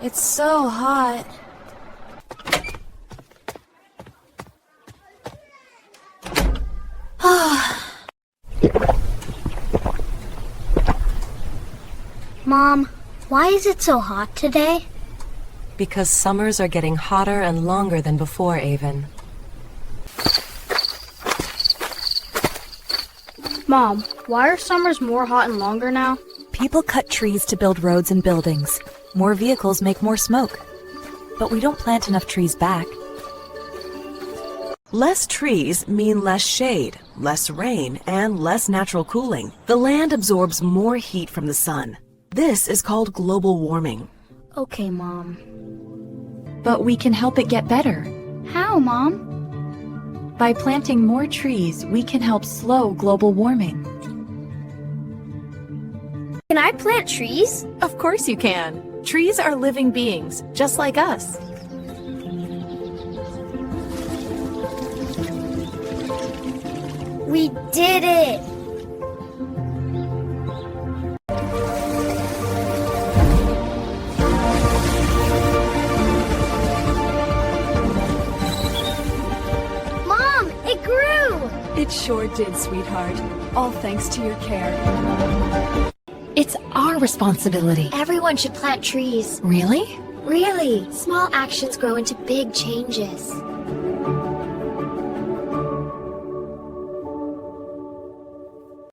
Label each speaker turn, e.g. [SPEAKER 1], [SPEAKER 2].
[SPEAKER 1] It's so hot.
[SPEAKER 2] Mom, why is it so hot today?
[SPEAKER 3] Because summers are getting hotter and longer than before, Aven.
[SPEAKER 2] Mom, why are summers more hot and longer now?
[SPEAKER 4] People cut trees to build roads and buildings. More vehicles make more smoke. But we don't plant enough trees back.
[SPEAKER 3] Less trees mean less shade, less rain, and less natural cooling. The land absorbs more heat from the sun. This is called global warming.
[SPEAKER 2] Okay, Mom.
[SPEAKER 4] But we can help it get better.
[SPEAKER 2] How, Mom?
[SPEAKER 4] By planting more trees, we can help slow global warming.
[SPEAKER 2] Can I plant trees?
[SPEAKER 5] Of course you can. Trees are living beings, just like us.
[SPEAKER 2] We did it! Mom, it grew!
[SPEAKER 4] It sure did, sweetheart. All thanks to your care. It's our responsibility.
[SPEAKER 2] Everyone should plant trees.
[SPEAKER 4] Really?
[SPEAKER 2] Really, small actions grow into big changes.